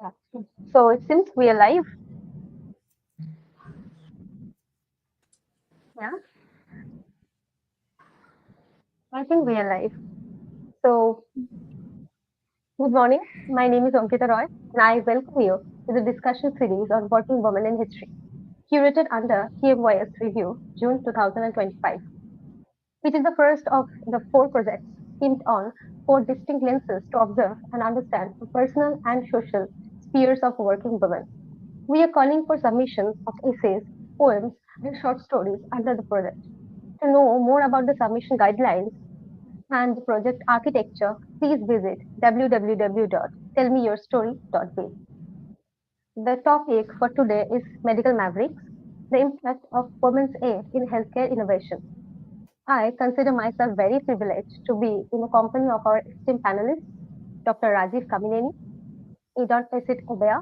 Yeah. So it seems we are live. Yeah, I think we are live. So good morning. My name is Ankita Roy, and I welcome you to the discussion series on working women in history, curated under TMYS Review June 2025, which is the first of the four projects themed on four distinct lenses to observe and understand the personal and social spheres of working women. We are calling for submissions of essays, poems, and short stories under the project. To know more about the submission guidelines and the project architecture, please visit www.tellmeyourstory.biz. The topic for today is Medical Mavericks, the impact of women's aid in healthcare innovation. I consider myself very privileged to be in the company of our esteemed panelists, Dr. Rajeev Kamineni, Idongesit Obeya,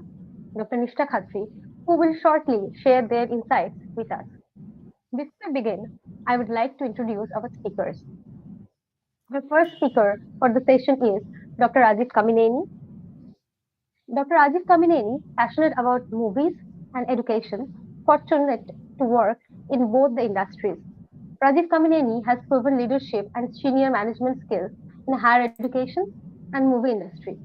Dr. Nishtha Khatri, who will shortly share their insights with us. Before we begin, I would like to introduce our speakers. The first speaker for the session is Dr. Rajeev Kamineni. Dr. Rajeev Kamineni, passionate about movies and education, fortunate to work in both the industries. Rajeev Kamineni has proven leadership and senior management skills in higher education and movie industry.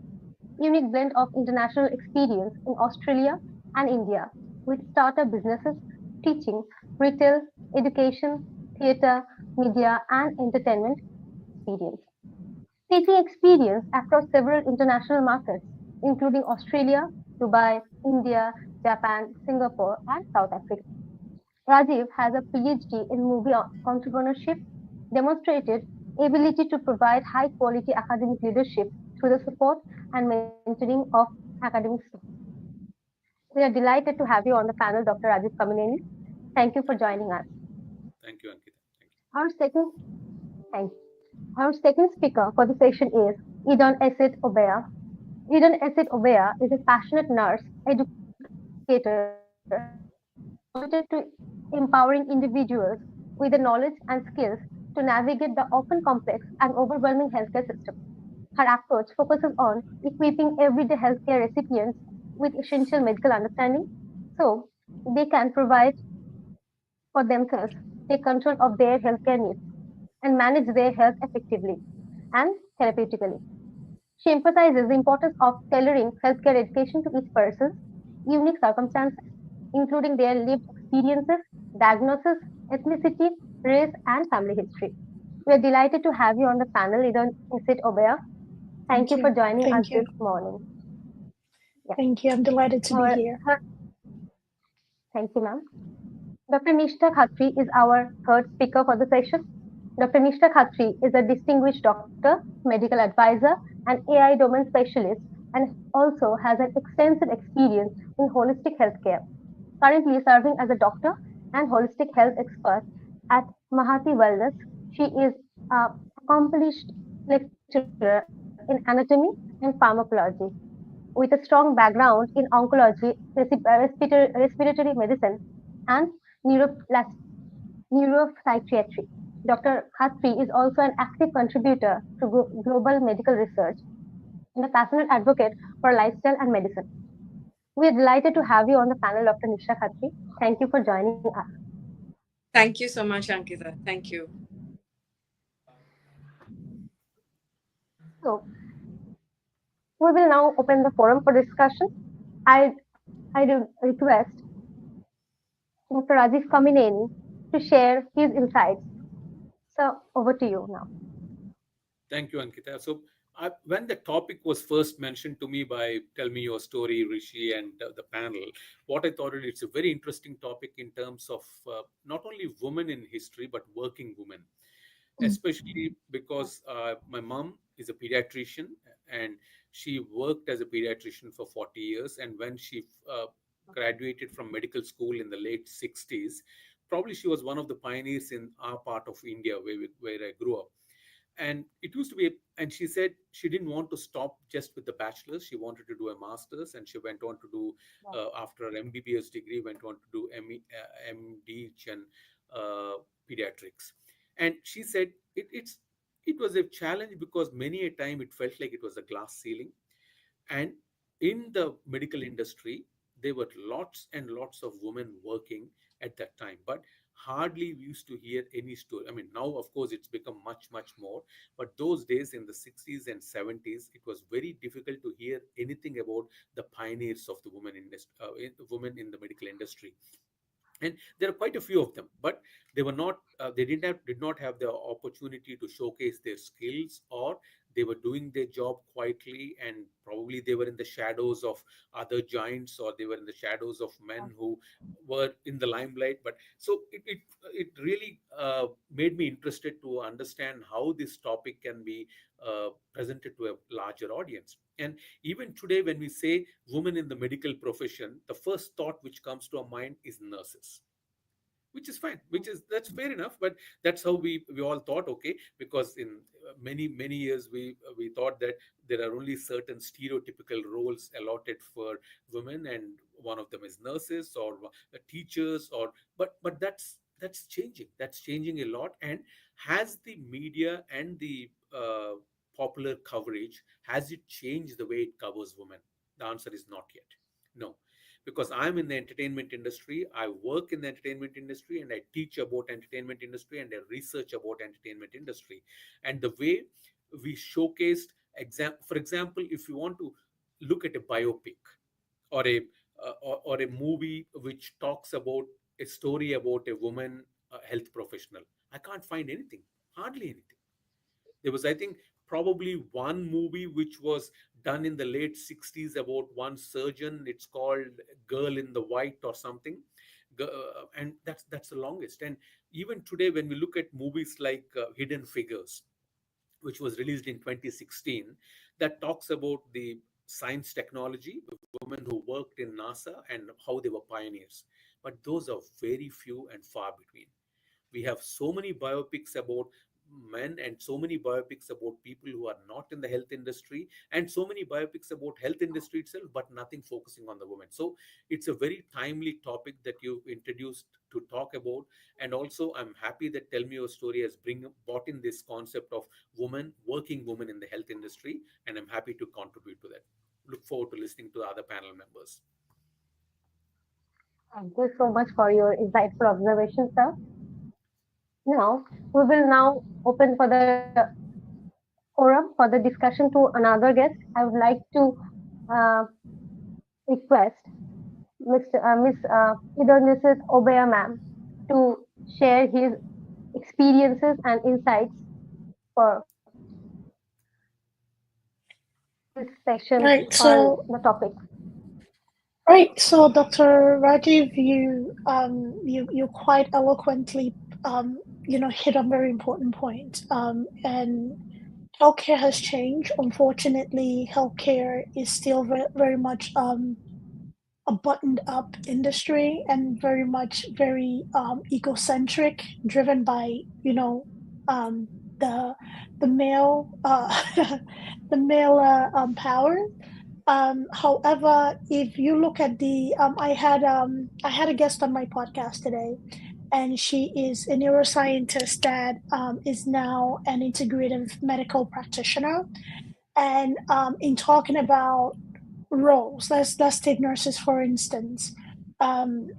Unique blend of international experience in Australia and India with startup businesses, teaching, retail, education, theatre, media, and entertainment experience. Teaching experience across several international markets, including Australia, Dubai, India, Japan, Singapore, and South Africa. Rajiv has a PhD in movie entrepreneurship, demonstrated ability to provide high quality academic leadership through the support and mentoring of academic staff. We are delighted to have you on the panel, Dr. Rajiv Kamineni. Thank you for joining us. Thank you, Ankita. Thank you. Our second, thank you. Our second speaker for the session is Idon Esit Obeya. Eden Esit Obeya is a passionate nurse, educator, and committed to empowering individuals with the knowledge and skills to navigate the often complex and overwhelming healthcare system. Her approach focuses on equipping everyday healthcare recipients with essential medical understanding so they can provide for themselves, take control of their healthcare needs, and manage their health effectively and therapeutically. She emphasizes the importance of tailoring healthcare education to each person's unique circumstances, including their lived experiences, diagnosis, ethnicity, race, and family history. We are delighted to have you on the panel, Idon Isit Obeya. Thank Thank you for you. joining us Thank this you. morning. Yeah. Thank you. I'm delighted to be Our, here. thank you, ma'am. Dr. Nishtha Khatri is our third speaker for the session. Dr. Nishtha Khatri is a distinguished doctor, medical advisor, and AI domain specialist, and also has an extensive experience in holistic healthcare, currently serving as a doctor and holistic health expert at Mahati Wellness. She is an accomplished lecturer in anatomy and pharmacology with a strong background in oncology, respiratory medicine, and neuroplas- neuropsychiatry. Dr. Khatri is also an active contributor to global medical research and a passionate advocate for lifestyle and medicine. We are delighted to have you on the panel, Dr. Nisha Khatri. Thank you for joining us. Thank you so much, Ankita. Thank you. So, we will now open the forum for discussion. I, I do request Dr. Rajiv Kamineni to share his insights. So, over to you now. Thank you, Ankita. When the topic was first mentioned to me by Tell Me Your Story, Rishi, and the panel, what I thought it's a very interesting topic in terms of not only women in history, but working women, especially because my mom is a pediatrician and she worked as a pediatrician for 40 years. And when she graduated from medical school in the late 60s, probably she was one of the pioneers in our part of India where I grew up. And it used to be, and she said she didn't want to stop just with the bachelor's. She wanted to do a master's, and she went on to do, after her MBBS degree, went on to do MD in pediatrics. And she said it was a challenge because many a time it felt like it was a glass ceiling, and in the medical industry, there were lots and lots of women working at that time, but hardly we used to hear any story. I mean, now of course it's become much, much more, but those days in the 60s and 70s, it was very difficult to hear anything about the pioneers of the women in the medical industry. And there are quite a few of them, but they were not did not have the opportunity to showcase their skills, or they were doing their job quietly, and probably they were in the shadows of other giants, or they were in the shadows of men who were in the limelight. But so it really made me interested to understand how this topic can be presented to a larger audience. And even today, when we say women in the medical profession, the first thought which comes to our mind is nurses, which is fine, which is that's fair enough. But that's how we all thought, okay, because in many years we thought that there are only certain stereotypical roles allotted for women, and one of them is nurses or teachers, or but that's changing, that's changing a lot. And has the media and the popular coverage, has it changed the way it covers women? The answer is not yet. No, because I'm in the entertainment industry, I work in the entertainment industry, and I teach about entertainment industry, and I research about entertainment industry. And the way we showcased for example, if you want to look at a biopic, or or a movie which talks about a story about a woman, health professional, I can't find anything, hardly anything. There was, I think, probably one movie which was done in the late 60s about one surgeon. It's called Girl in the White or something. And that's the longest. And even today, when we look at movies like Hidden Figures, which was released in 2016, that talks about the science technology, women who worked in NASA and how they were pioneers. But those are very few and far between. We have so many biopics about men, and so many biopics about people who are not in the health industry, and so many biopics about health industry itself, but nothing focusing on the women. So it's a very timely topic that you introduced to talk about. And also, I'm happy that Tell Me Your Story has brought in this concept of working women in the health industry, and I'm happy to contribute to that. Look forward to listening to the other panel members. Thank you so much for your insightful observations, sir. Now, we will now open for the forum for the discussion to another guest. I would like to uh, request Miss Idongesit Obeya ma'am to share his experiences and insights for this section Right. on So, the topic. right. So, Dr. Rajiv, you quite eloquently, hit on very important point. And healthcare has changed. Unfortunately, healthcare is still very much a buttoned up industry, and very egocentric, driven by um, the the male the male power. However, if you look at I had a guest on my podcast today, and she is a neuroscientist that is now an integrative medical practitioner. And in talking about roles, let's take nurses for instance. Um,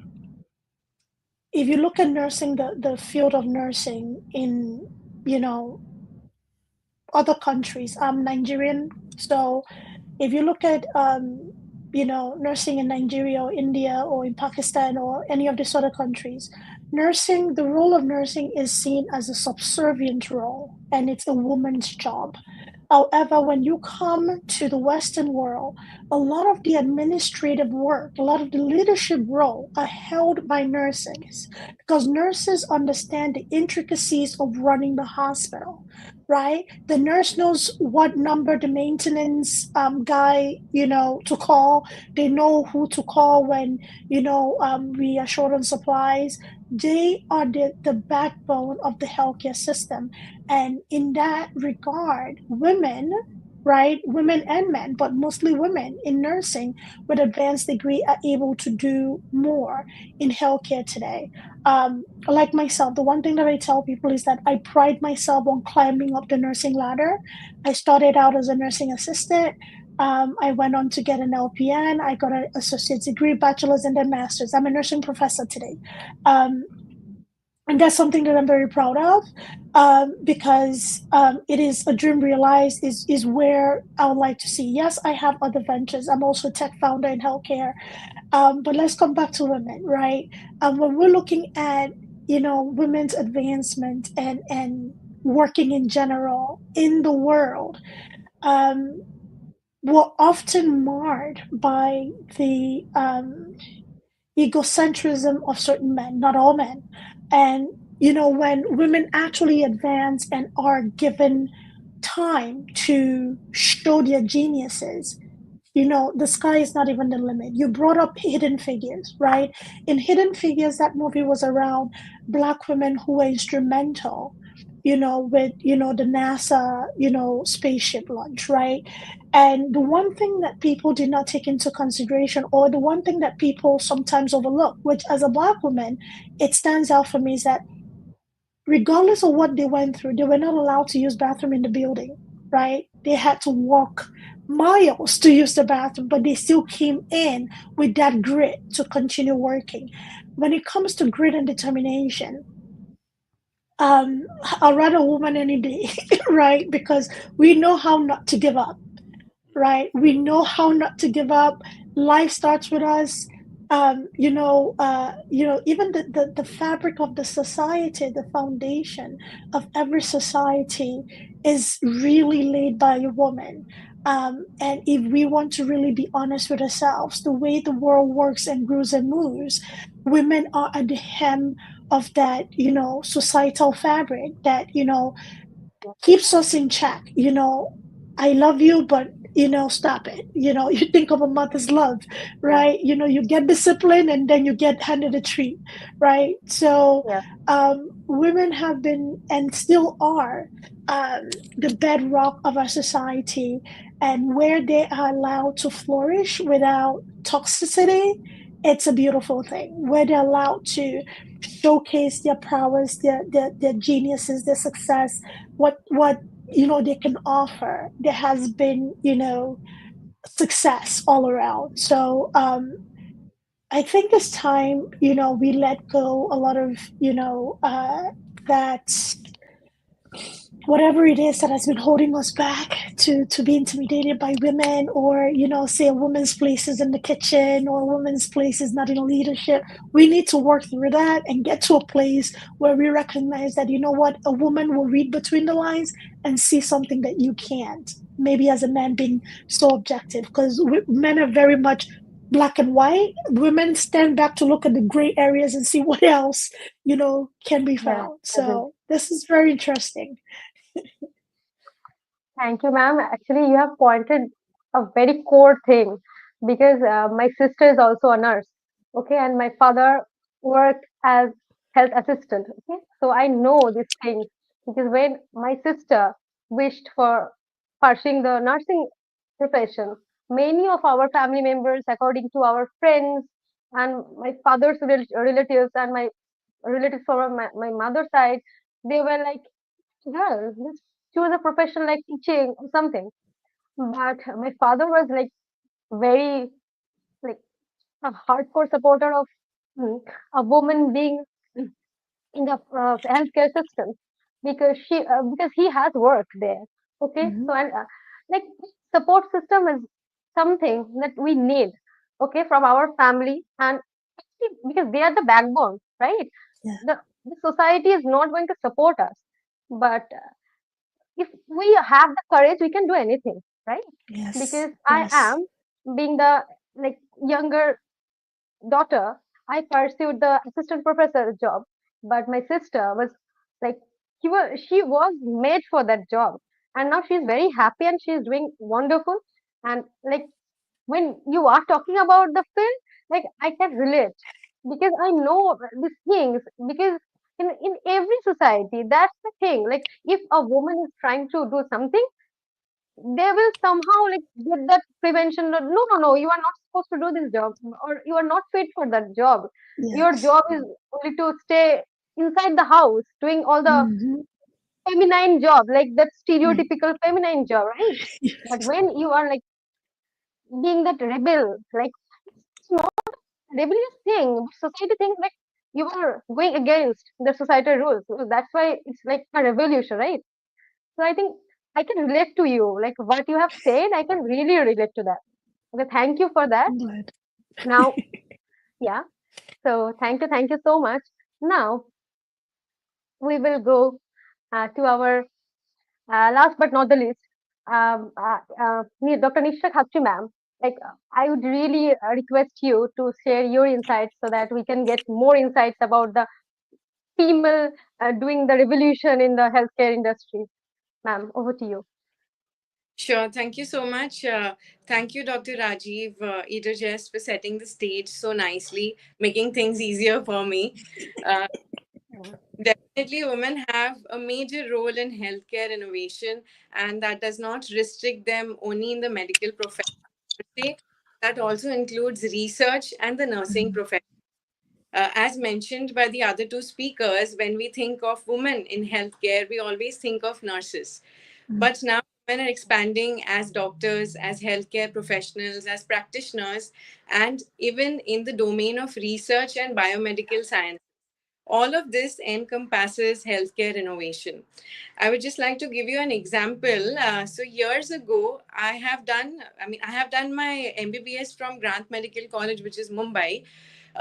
if you look at nursing, the field of nursing in you know other countries, I'm Nigerian, so if you look at nursing in Nigeria or India or in Pakistan or any of these other countries, the role of nursing is seen as a subservient role, and it's a woman's job. However, when you come to the Western world, a lot of the administrative work, a lot of the leadership role are held by nurses, because nurses understand the intricacies of running the hospital, right? The nurse knows what number the maintenance guy, to call. They know who to call when, we are short on supplies. They are the backbone of the healthcare system. And in that regard, women, right, women and men, but mostly women in nursing with advanced degree are able to do more in healthcare today. Like myself, the one thing that I tell people is that I pride myself on climbing up the nursing ladder. I started out as a nursing assistant. I went on to get an LPN. I got an associate's degree, bachelor's, and then master's. I'm a nursing professor today. Um, and that's something that I'm very proud of, because it is a dream realized. Is where I would like to see. Yes, I have other ventures. I'm also a tech founder in healthcare. But let's come back to women, right? When we're looking at women's advancement and working in general in the world, um, we're often marred by the egocentrism of certain men, not all men. And, when women actually advance and are given time to show their geniuses, the sky is not even the limit. You brought up Hidden Figures, right? In Hidden Figures, that movie was around Black women who were instrumental, with, the NASA, spaceship launch, right? And the one thing that people did not take into consideration, or the one thing that people sometimes overlook, which as a Black woman, it stands out for me, is that regardless of what they went through, they were not allowed to use bathroom in the building, right? They had to walk miles to use the bathroom, but they still came in with that grit to continue working. When it comes to grit and determination, I'll rather a woman any day, right? Because we know how not to give up, right? We know how not to give up. Life starts with us. Even the fabric of the society, the foundation of every society is really laid by a woman. And if we want to really be honest with ourselves, the way the world works and grows and moves, women are at the hem of that, societal fabric that, keeps us in check. I love you, but stop it. You think of a mother's love, Yeah, right? You get discipline and then you get handed a treat, right? So yeah, women have been and still are the bedrock of our society, and where they are allowed to flourish without toxicity, it's a beautiful thing. Where they're allowed to showcase their prowess, their geniuses, their success, what they can offer. There has been success all around. So I think it's time we let go a lot of that, whatever it is that has been holding us back to be intimidated by women, or say a woman's place is in the kitchen, or a woman's place is not in leadership. We need to work through that and get to a place where we recognize that what, a woman will read between the lines and see something that you can't, maybe as a man being so objective, because men are very much black and white. Women stand back to look at the gray areas and see what else can be yeah. found. Agree. So this is very interesting. Thank you, ma'am. Actually, you have pointed a very core thing because my sister is also a nurse. Okay, and my father worked as health assistant. Okay, so I know these things because when my sister wished for pursuing the nursing profession, many of our family members, according to our friends and my father's relatives and my relatives from my mother's side, they were like, girl, just choose a profession like teaching or something. But my father was like very like a hardcore supporter of mm, a woman being in the healthcare system because he has worked there. Okay, Mhm. so and like support system is something that we need. Okay, from our family and because they are the backbone, right? Yeah. The society is not going to support us, but if we have the courage, we can do anything, right? Yes. Because I Yes. am being the like younger daughter, I pursued the assistant professor job, but my sister was like she was made for that job, and now she's very happy and she's doing wonderful. And like when you are talking about the field, like I can relate because I know these things because in every society that's the thing. Like if a woman is trying to do something, they will somehow like get that prevention. No, no, no, you are not supposed to do this job, or you are not fit for that job. Your Yes. job is only to stay inside the house doing all the Hmm. feminine job, like that Right. stereotypical feminine job, right? But when you are like being that rebel. Like, it's not a rebellious thing. Society thinks like you are going against the societal rules. So that's why it's like a revolution, right? So I think I can relate to you. Like what you have said, I can really relate to that. Okay, thank you for that. Good. Now, yeah. So thank you so much. Now we will go to our last but not the least, Dr. Nishtha Khatri ma'am. Like I would really request you to share your insights so that we can get more insights about the female doing the revolution in the healthcare industry. Ma'am, over to you. Sure. Thank you so much. Thank you, Dr. Rajeev, Idongesit, for setting the stage so nicely, making things easier for me. Uh, Definitely, women have a major role in healthcare innovation, and that does not restrict them only in the medical profession per se. That also includes research and the nursing profession. As mentioned by the other two speakers, when we think of women in healthcare, we always think of nurses. But now women are expanding as doctors, as healthcare professionals, as practitioners, and even in the domain of research and biomedical science. All of this encompasses healthcare innovation. I would just like to give you an example. So years ago, I have done my MBBS from Grant Medical College, which is Mumbai.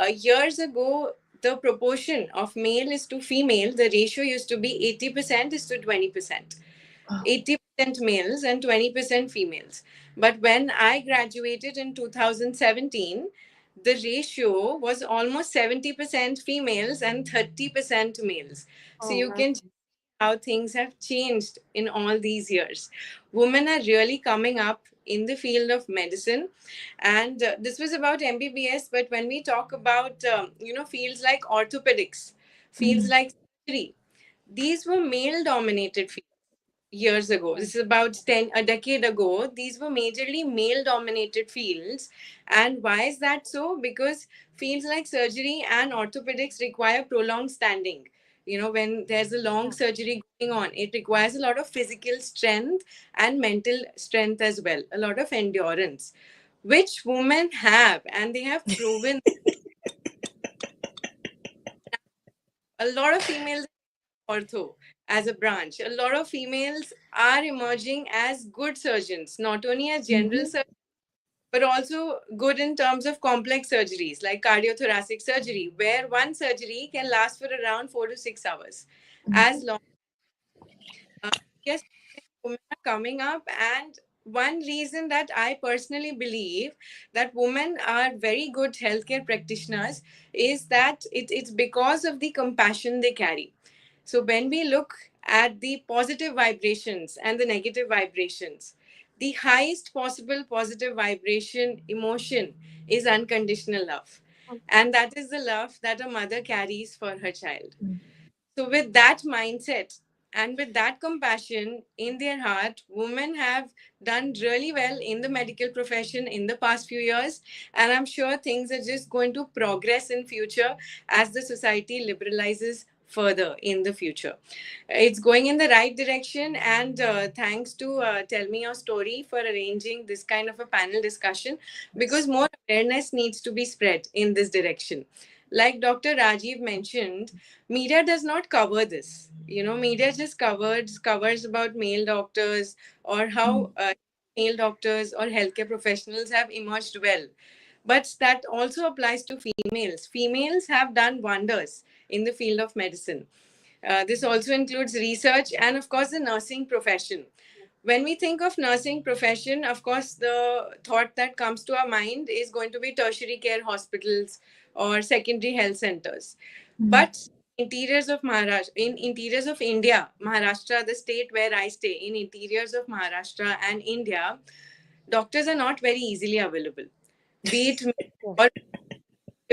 Years ago, the proportion of male is to female, the ratio used to be 80% is to 20%. 80% males and 20% females. But when I graduated in 2017, the ratio was almost 70% females and 30% males. So Oh, you can see how things have changed in all these years. Women are really coming up in the field of medicine, and this was about MBBS. But when we talk about fields like orthopedics, fields like surgery, these were male dominated fields years ago. This is about a decade ago. These were majorly male dominated fields. And why is that so? Because fields like surgery and orthopedics require prolonged standing. When there's a long surgery going on, it requires a lot of physical strength and mental strength as well, a lot of endurance, which women have, and they have proven. A lot of females ortho as a branch. A lot of females are emerging as good surgeons, not only as general surgeons, but also good in terms of complex surgeries like cardiothoracic surgery, where one surgery can last for around 4 to 6 hours. As long uh, yes, women are coming up, and one reason that I personally believe that women are very good healthcare practitioners is that it's because of the compassion they carry. So when we look at the positive vibrations and the negative vibrations, the highest possible positive vibration emotion is unconditional love. And that is the love that a mother carries for her child. So, with that mindset and with that compassion in their heart, women have done really well in the medical profession in the past few years. And I'm sure things are just going to progress in future as the society liberalizes further in the future. It's going in the right direction. And thanks to Tell Me Your Story for arranging this kind of a panel discussion, because more awareness needs to be spread in this direction. Like Dr. Rajeev mentioned, media does not cover this. Media just covers about male doctors, or how male doctors or healthcare professionals have emerged well. But that also applies to females. Females have done wonders in the field of medicine. This also includes research and, of course, the nursing profession. When we think of nursing profession, of course, the thought that comes to our mind is going to be tertiary care hospitals or secondary health centers. But in interiors of India, Maharashtra, the state where I stay, in interiors of Maharashtra and India, doctors are not very easily available, be it or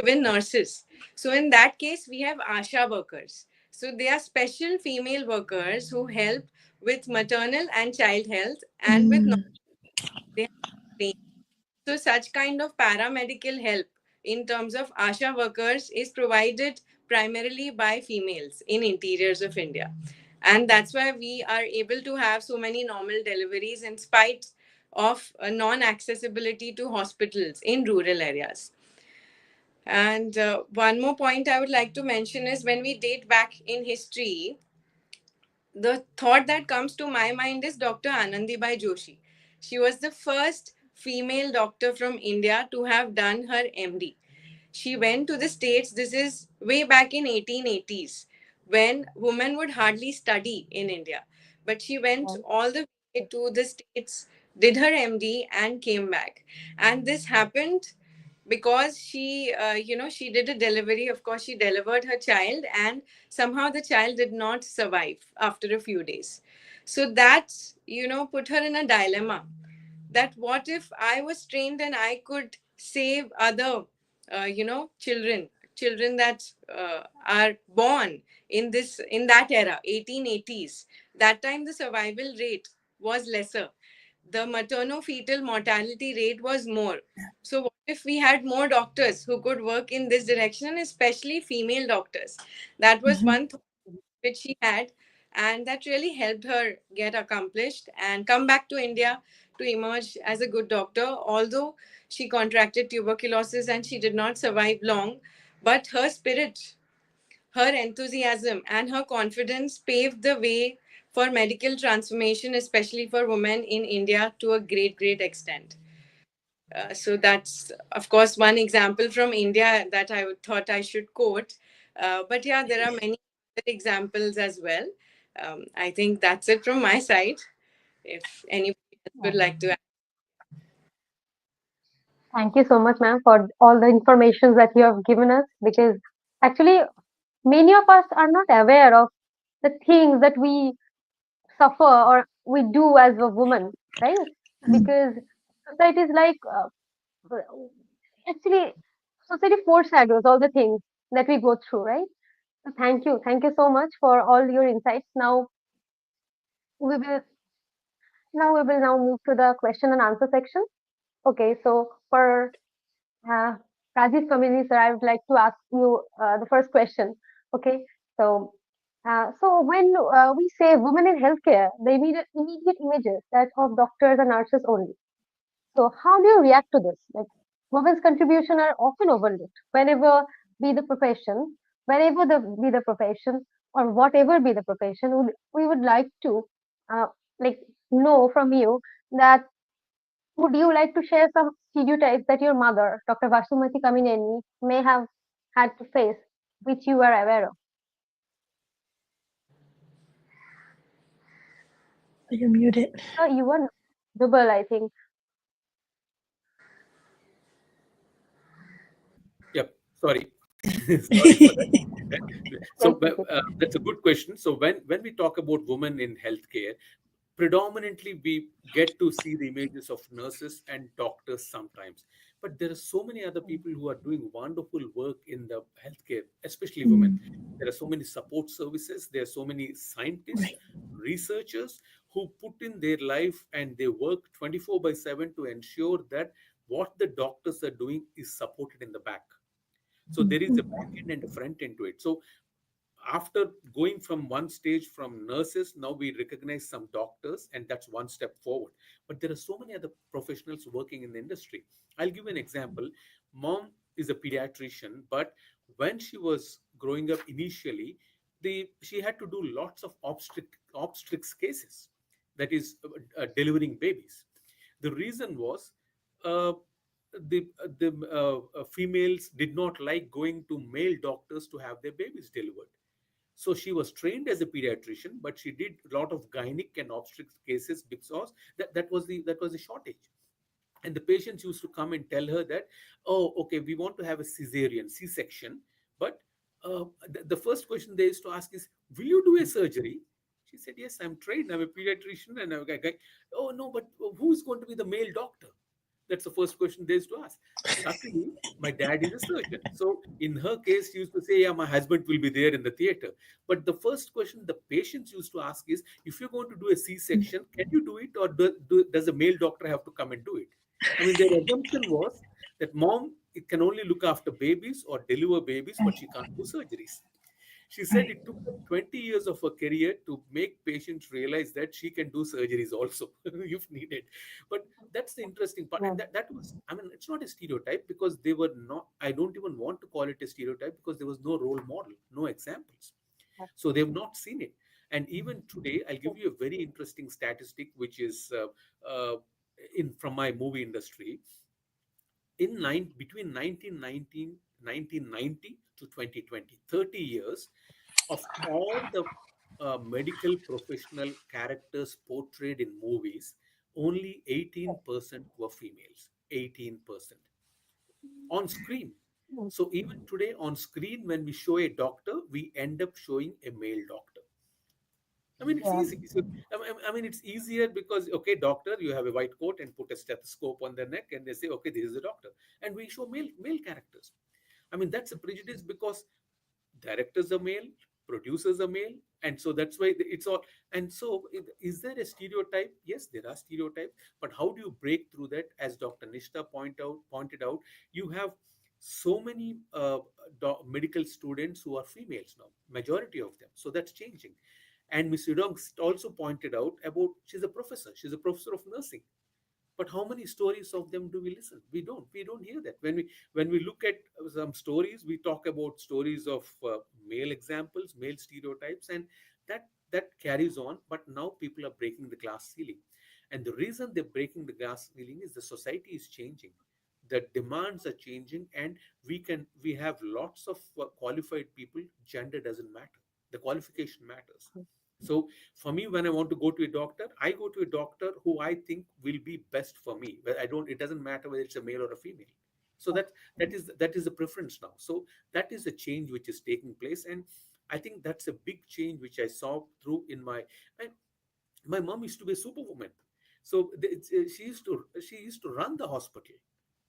even nurses. So in that case, we have ASHA workers. So they are special female workers who help with maternal and child health, and with they have. So such kind of paramedical help in terms of ASHA workers is provided primarily by females in interiors of India. And that's why we are able to have so many normal deliveries in spite of non-accessibility to hospitals in rural areas. And one more point I would like to mention is when we date back in history, the thought that comes to my mind is Dr. Anandibai Joshi. She was the first female doctor from India to have done her MD. She went to the States. This is way back in 1880s when women would hardly study in India. But she went Right. all the way to the States, did her MD, and came back. And this happened because she did a delivery. Of course, she delivered her child, and somehow the child did not survive after a few days. So that, put her in a dilemma, that what if I was trained and I could save other, children that are born in that era, 1880s. That time the survival rate was lesser. The materno-fetal mortality rate was more. So what if we had more doctors who could work in this direction, and especially female doctors? That was Mhm. one thought which she had, and that really helped her get accomplished and come back to India to emerge as a good doctor. Although she contracted tuberculosis and she did not survive long, but her spirit, her enthusiasm, and her confidence paved the way for medical transformation, especially for women in India, to a great, great extent. So that's, of course, one example from India that thought I should quote. But yeah, there are many other examples as well. I think that's it from my side. If anybody else would like to add. Thank you so much, ma'am, for all the information that you have given us. Because actually, many of us are not aware of the things that we suffer or we do as a woman, right? Mm. Because society is like, actually, society foreshadows all the things that we go through, right? So thank you so much for all your insights. We will we will now move to the question and answer section. Okay, so for uh, Rajeev Kamini sir, I would like to ask you the first question. Okay, so when we say women in healthcare, the immediate images that of doctors and nurses only. So how do you react to this? Like women's contribution are often overlooked whenever be the profession, be the profession or whatever be the profession. We would like to uh, like know from you that would you like to share some stereotypes that your mother, Dr. Vasumati Kamineni, may have had to face, which you are aware of? You're muted. You were double, I think. Yep. Sorry. Sorry for that. Yes, So yes, yes. that's a good question. So when we talk about women in healthcare, predominantly we get to see the images of nurses and doctors sometimes, but there are so many other people who are doing wonderful work in the healthcare, especially women. Mm. There are so many support services. There are so many scientists, Right. researchers who put in their life and they work 24/7 to ensure that what the doctors are doing is supported in the back. So there is a Mhm. back end and a front end to it. So after going from one stage from nurses, now we recognize some doctors, and that's one step forward. But there are so many other professionals working in the industry. I'll give you an example. Mom is a pediatrician, but when she was growing up initially, she had to do lots of obstetrics cases, that is delivering babies. The reason was uh, the females did not like going to male doctors to have their babies delivered. So she was trained as a pediatrician, but she did a lot of gynec and obstetrics cases because that was the shortage. And the patients used to come and tell her that, oh, okay, we want to have a cesarean C-section, but the first question they used to ask is, will you do a surgery? She said, yes, I'm trained, I'm a pediatrician, and I'm a guy. Oh no, but who's going to be the male doctor? That's the first question they used to ask. Luckily, my dad is a surgeon. So in her case, she used to say, yeah, my husband will be there in the theater. But the first question the patients used to ask is, if you're going to do a C-section, can you do it, or does a male doctor have to come and do it? I mean, their assumption was that mom, it can only look after babies or deliver babies, but she can't do surgeries. She said Right. it took her 20 years of her career to make patients realize that she can do surgeries also if needed. But that's the interesting part. And that was, I mean, it's not a stereotype because they were not, I don't even want to call it a stereotype because there was no role model, no examples. So they've not seen it. And even today, I'll give you a very interesting statistic, which is in from my movie industry. Between 1990 to 2020, 30 years, of all the medical professional characters portrayed in movies, only 18% were females. 18% on screen. So even today on screen, when we show a doctor, we end up showing a male doctor. I mean, it's Yeah. easy. So, I mean, it's easier because, okay, doctor, you have a white coat and put a stethoscope on their neck, and they say, okay, this is a doctor, and we show male characters. I mean, that's a prejudice because directors are male, producers are male, and so that's why it's all. And so, is there a stereotype? Yes, there are stereotypes, but how do you break through that? As Dr. Nishtha pointed out, you have so many medical students who are females now, majority of them. So that's changing. And Ms. Yudong also pointed out about she's a professor. She's a professor of nursing. But how many stories of them do we listen? We don't hear that. When we look at some stories, we talk about stories of male examples, male stereotypes, and that carries on. But now people are breaking the glass ceiling, and the reason they're breaking the glass ceiling is the society is changing, the demands are changing, and we have lots of qualified people. Gender doesn't matter, the qualification matters. So for me, when I want to go to a doctor, I go to a doctor who I think will be best for me. But I don't. It doesn't matter whether it's a male or a female. So that is a preference now. So that is a change which is taking place, and I think that's a big change which I saw through in my mom used to be a superwoman. So she used to run the hospital.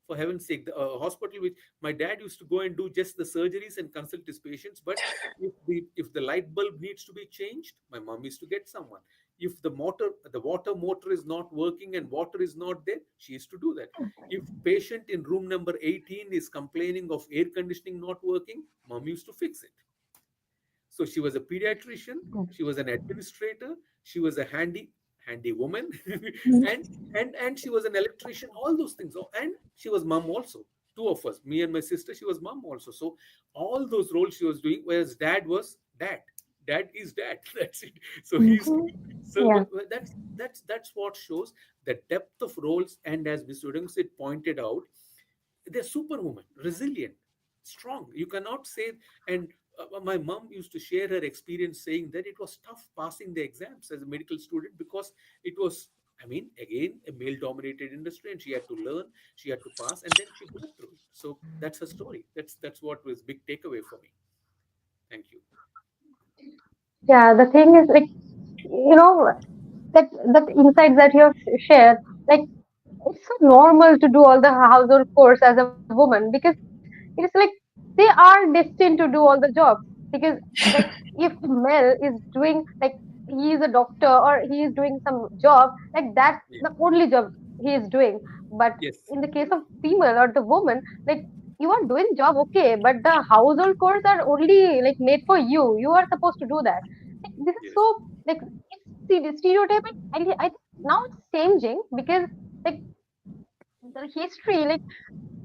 For heaven's sake, the hospital which my dad used to go and do just the surgeries and consult his patients. But if the light bulb needs to be changed, my mom used to get someone. If the water motor is not working and water is not there, she used to do that. If patient in room number 18 is complaining of air conditioning not working, mom used to fix it. So she was a pediatrician, she was an administrator, she was a handy woman, and and she was an electrician. All those things. Oh, and she was mom also. Two of us, me and my sister. She was mom also. So all those roles she was doing. Whereas dad was dad. Dad is dad. That's it. So he's Mhm. so Yeah. that's what shows the depth of roles. And as Mr. Udangsit pointed out, they're superwoman, resilient, strong. You cannot say. And my mom used to share her experience saying that it was tough passing the exams as a medical student because it was, I mean, again, a male dominated industry, and she had to learn, she had to pass, and then she got through it. So that's her story. That's what was big takeaway for me. Thank you. Yeah. The thing is, like, that insight that you have shared, like, it's so normal to do all the household chores as a woman because it is like they are destined to do all the jobs because, like, if the male is doing, like, he is a doctor or he is doing some job, like that's Yeah. the only job he is doing. But Yes. in the case of female or the woman, like, you are doing job, okay, but the household chores are only like made for you. You are supposed to do that. Like, this is Yes. so, like, it's stereotype. I think now it's changing because, like, the history, like,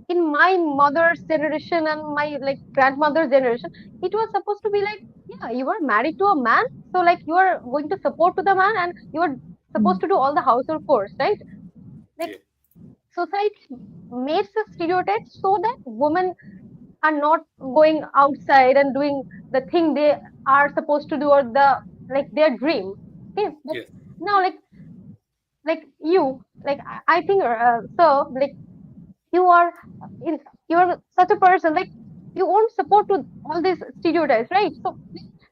in my mother's generation and my, like, grandmother's generation, it was supposed to be like, yeah, you are married to a man, so, like, you are going to support to the man and you are supposed to do all the household chores, right? Like, Yeah. society makes a stereotype so that women are not going outside and doing the thing they are supposed to do, or the, like, their dream. Okay, but Yes. now, like you, like, I think, so, like, you are in, you are such a person, like, you won't support to all these stereotypes, right? So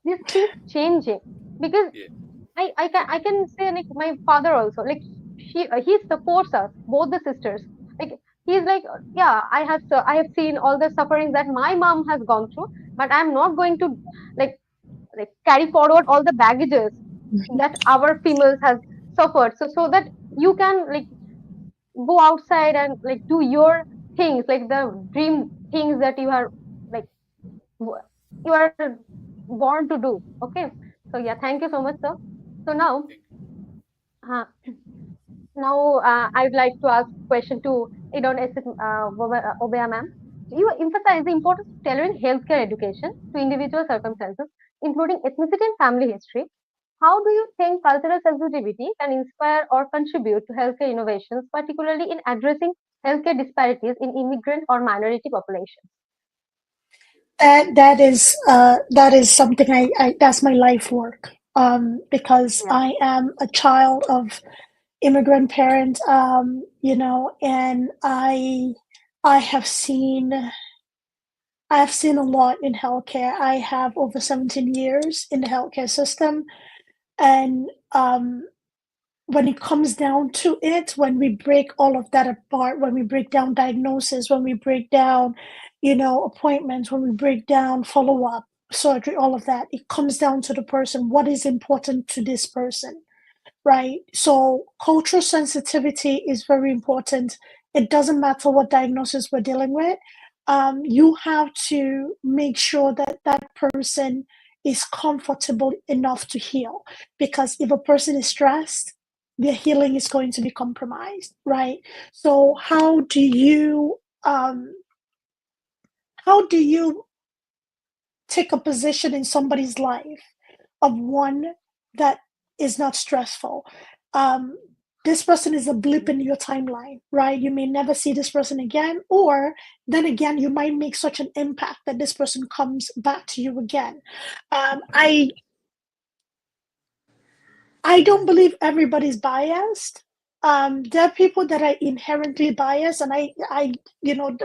these things changing because Yeah. I can say, like, my father also, like, he supports us, both the sisters. Like, he's like, yeah, I have seen all the sufferings that my mom has gone through, but I'm not going to, like carry forward all the baggages that our females has suffered, so that you can, like, go outside and, like, do your things, like the dream things that you are, like, you are born to do. Okay. So yeah, thank you so much, sir. So now, uh, I would like to ask question to Idongesit Obeya ma'am. You emphasize the importance of tailoring healthcare education to individual circumstances, including ethnicity and family history. How do you think cultural sensitivity can inspire or contribute to healthcare innovations, particularly in addressing healthcare disparities in immigrant or minority populations? That is something I that's my life work. Because Yeah. I am a child of immigrant parents, and I have seen I have seen a lot in healthcare. I have over 17 years in the healthcare system, and when it comes down to it, when we break all of that apart, when we break down diagnosis, when we break down, appointments, when we break down follow up, surgery, all of that, it comes down to the person. What is important to this person? Right? So cultural sensitivity is very important. It doesn't matter what diagnosis we're dealing with. You have to make sure that that person is comfortable enough to heal. Because if a person is stressed, their healing is going to be compromised, right? So how do you take a position in somebody's life of one that is not stressful? Um, this person is a blip in your timeline, right? You may never see this person again, or then again, you might make such an impact that this person comes back to you again. Um, I I don't believe everybody's biased. There are people that are inherently biased, and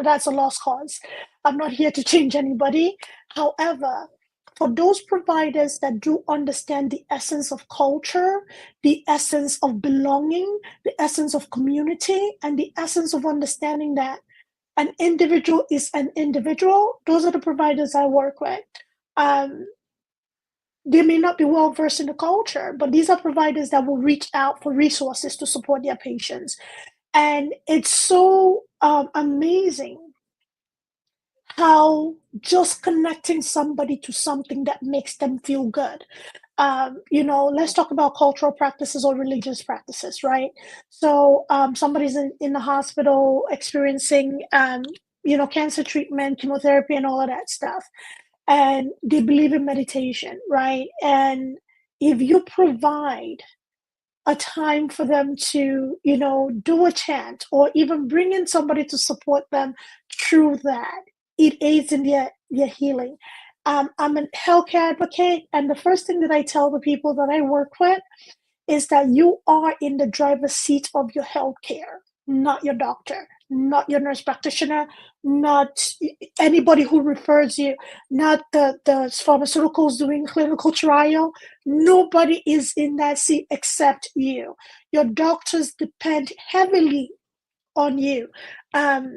that's a lost cause. I'm not here to change anybody. However, for those providers that do understand the essence of culture, the essence of belonging, the essence of community, and the essence of understanding that an individual is an individual, those are the providers I work with. Um, they may not be well versed in the culture, but these are providers that will reach out for resources to support their patients. And it's so amazing how just connecting somebody to something that makes them feel good. Let's talk about cultural practices or religious practices, right? So somebody's in the hospital experiencing, cancer treatment, chemotherapy, and all of that stuff, and they believe in meditation, right? And if you provide a time for them to, do a chant or even bring in somebody to support them through that, it aids in their healing. I'm a healthcare advocate, and the first thing that I tell the people that I work with is that you are in the driver's seat of your healthcare, not your doctor, not your nurse practitioner, not anybody who refers you, not the pharmaceuticals doing clinical trial. Nobody is in that seat except you. Your doctors depend heavily on you. Um,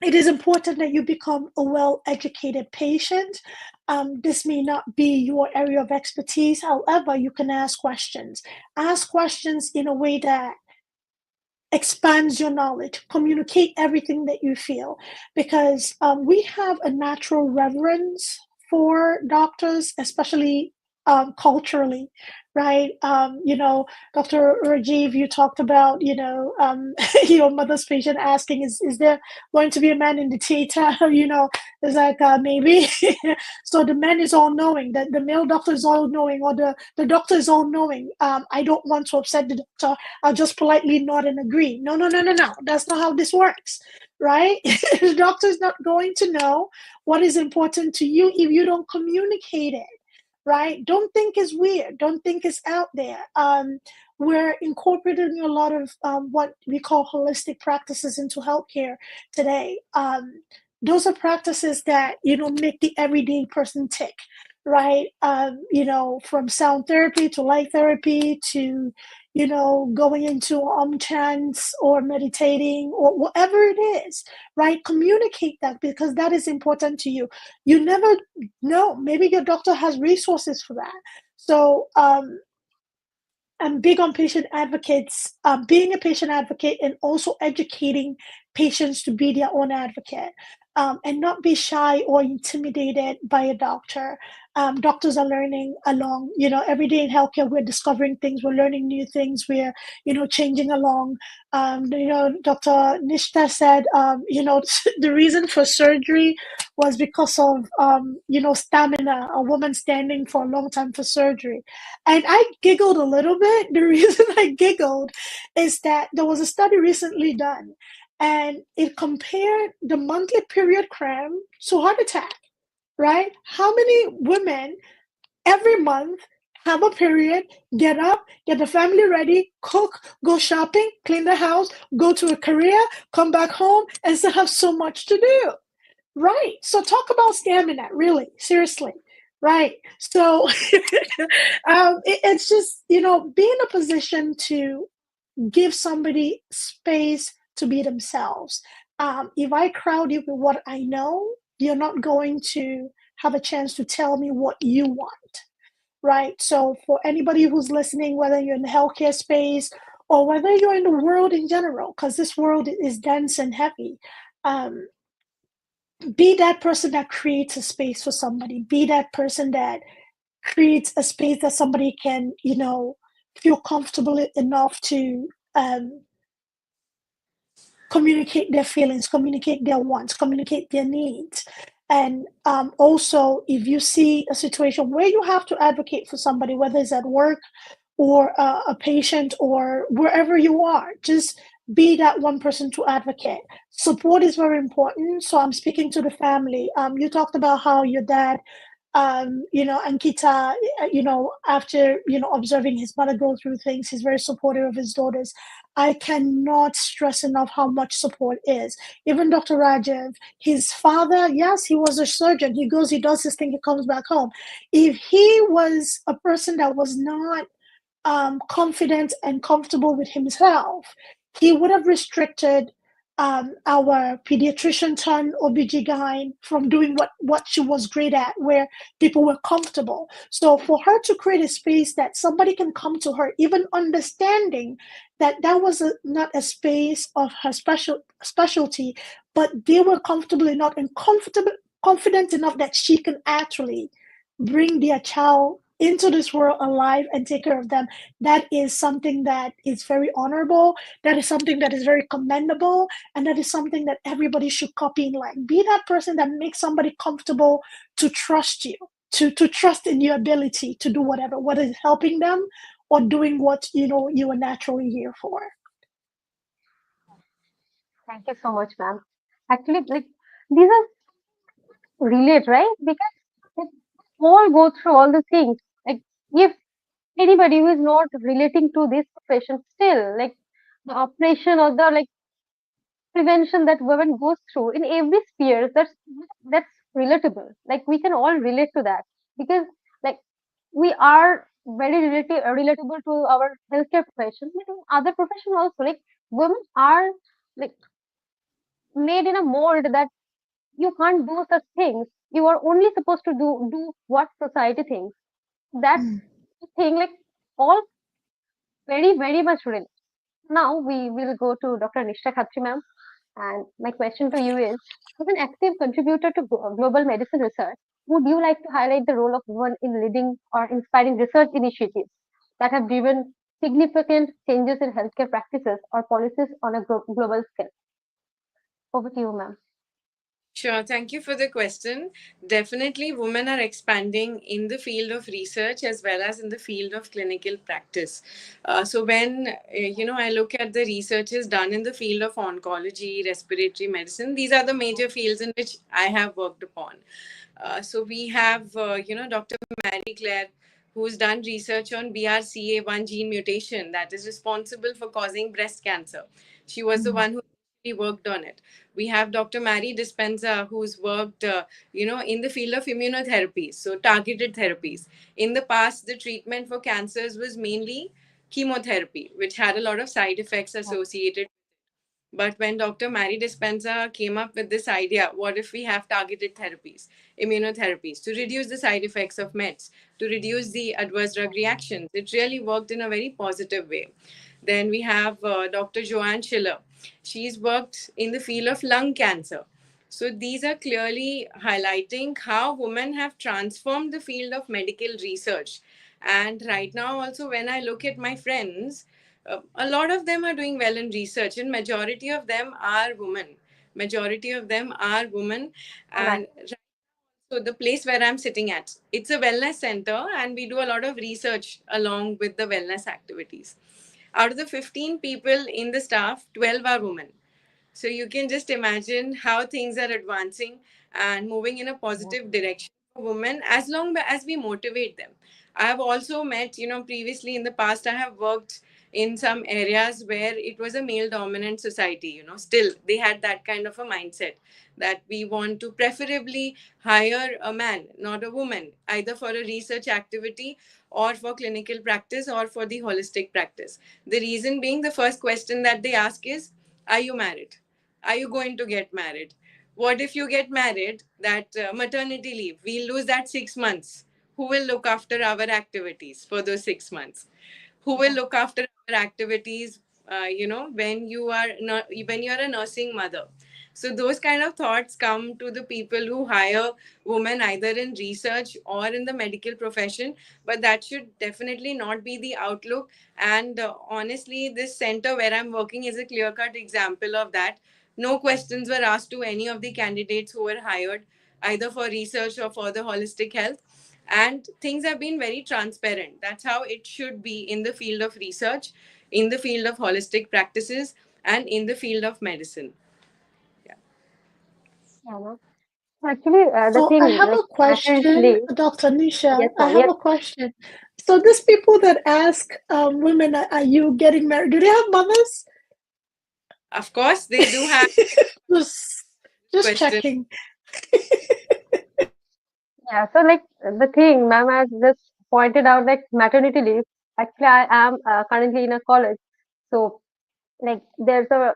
it is important that you become a well-educated patient. This may not be your area of expertise. However, you can ask questions. Ask questions in a way that expands your knowledge. Communicate everything that you feel, because we have a natural reverence for doctors, especially culturally, right? Dr. Rajeev, you talked about, your mother's patient asking, is there going to be a man in the theater? It's like, maybe. So the man is all knowing, that the male doctor is all knowing, or the doctor is all knowing. I don't want to upset the doctor. I'll just politely nod and agree. No, no, no, no, no. That's not how this works, right? The doctor is not going to know what is important to you if you don't communicate it, right? Don't think it's weird. Don't think it's out there. We're incorporating a lot of what we call holistic practices into healthcare today. Those are practices that make the everyday person tick, right? From sound therapy to light therapy to going into chants or meditating or whatever it is, right? Communicate that, because that is important to you. You never know, maybe your doctor has resources for that. So I'm big on patient advocates, being a patient advocate, and also educating patients to be their own advocate, and not be shy or intimidated by a doctor. Doctors are learning along, every day in healthcare, we're discovering things, we're learning new things, we're, changing along. Dr. Nishtha said, the reason for surgery was because of, stamina, a woman standing for a long time for surgery. And I giggled a little bit. The reason I giggled is that there was a study recently done, and it compared the monthly period cramp to heart attack, right? How many women every month have a period, get up, get the family ready, cook, go shopping, clean the house, go to a career, come back home, and still have so much to do, right? So talk about stamina, really, seriously, right? So it's just, be in a position to give somebody space to be themselves. If I crowd you with what I know, you're not going to have a chance to tell me what you want, right? So for anybody who's listening, whether you're in the healthcare space or whether you're in the world in general, because this world is dense and heavy, be that person that creates a space for somebody. Be that person that creates a space that somebody can, feel comfortable enough to communicate their feelings, communicate their wants, communicate their needs. And also, if you see a situation where you have to advocate for somebody, whether it's at work or a patient or wherever you are, just be that one person to advocate. Support is very important. So I'm speaking to the family. You talked about how your dad, Ankita, after, observing his mother go through things, he's very supportive of his daughters. I cannot stress enough how much support is. Even Dr. Rajeev, his father, yes, he was a surgeon. He goes, he does his thing, he comes back home. If he was a person that was not confident and comfortable with himself, he would have restricted our pediatrician turned OBGYN from doing what she was great at, where people were comfortable. So for her to create a space that somebody can come to her, even understanding that that was not a space of her specialty, but they were comfortable enough and confident enough that she can actually bring their child into this world alive and take care of them. That is something that is very honorable. That is something that is very commendable. And that is something that everybody should copy and like. Be that person that makes somebody comfortable to trust you, to trust in your ability to do whatever, whether it's helping them or doing what you are naturally here for. Thank you so much, ma'am. Actually, like these are relate, right? Because like, all go through all the things. Like if anybody who is not relating to this profession still, like the operation or the like prevention that women goes through in every sphere, that's relatable. Like we can all relate to that because like we are very relatable to our healthcare profession, but in other profession also, like women are like made in a mold that you can't do such things. You are only supposed to do what society thinks. That thing, like all very much real. Now we will go to Dr. Nishtha Khatri, ma'am. And my question to you is, as an active contributor to global medicine research, would you like to highlight the role of women in leading or inspiring research initiatives that have driven significant changes in healthcare practices or policies on a global scale? Over to you, ma'am. Sure, thank you for the question. Definitely, women are expanding in the field of research as well as in the field of clinical practice. So, when I look at the researches done in the field of oncology, respiratory medicine, these are the major fields in which I have worked upon. So, we have, Dr. Marie Claire, who's done research on BRCA1 gene mutation that is responsible for causing breast cancer. She was the one who worked on it. We have Dr. Mary Dispenza, who's worked, in the field of immunotherapies, so targeted therapies. In the past, the treatment for cancers was mainly chemotherapy, which had a lot of side effects associated. But when Dr. Mary Dispenza came up with this idea, what if we have targeted therapies, immunotherapies, to reduce the side effects of meds, to reduce the adverse drug reactions? It really worked in a very positive way. Then we have Dr. Joanne Schiller. She's worked in the field of lung cancer. So these are clearly highlighting how women have transformed the field of medical research. And right now, also, when I look at my friends, a lot of them are doing well in research, and majority of them are women. Majority of them are women, All right. and so the place where I'm sitting at, it's a wellness center, and we do a lot of research along with the wellness activities. Out of the 15 people in the staff, 12 are women. So you can just imagine how things are advancing and moving in a Yeah. positive direction for women as long as we motivate them. I have also met, previously in the past, I have worked in some areas where it was a male dominant society, still they had that kind of a mindset that we want to preferably hire a man, not a woman, either for a research activity or for clinical practice or for the holistic practice. The reason being, the first question that they ask is, are you married? Are you going to get married? What if you get married? That maternity leave, we lose that 6 months. Who will look after our activities for those 6 months? Who will Yeah. look after our activities? When you are not, when you are a nursing mother. So those kind of thoughts come to the people who hire women either in research or in the medical profession, but that should definitely not be the outlook. And honestly, this center where I'm working is a clear cut example of that. No questions were asked to any of the candidates who were hired, either for research or for the holistic health. And things have been very transparent. That's how it should be in the field of research, in the field of holistic practices, and in the field of medicine. Yeah. Yeah. No. Actually, the So I thing have like a maternity question, leave. Dr. Nisha. Yes, I ma'am. have Yes. a question. So these people that ask women, are you getting married? Do they have mothers? Of course, they do have just, just questions. checking. Yeah. So like the thing, ma'am has just pointed out like maternity leave. Actually, I am currently in a college. So like there's a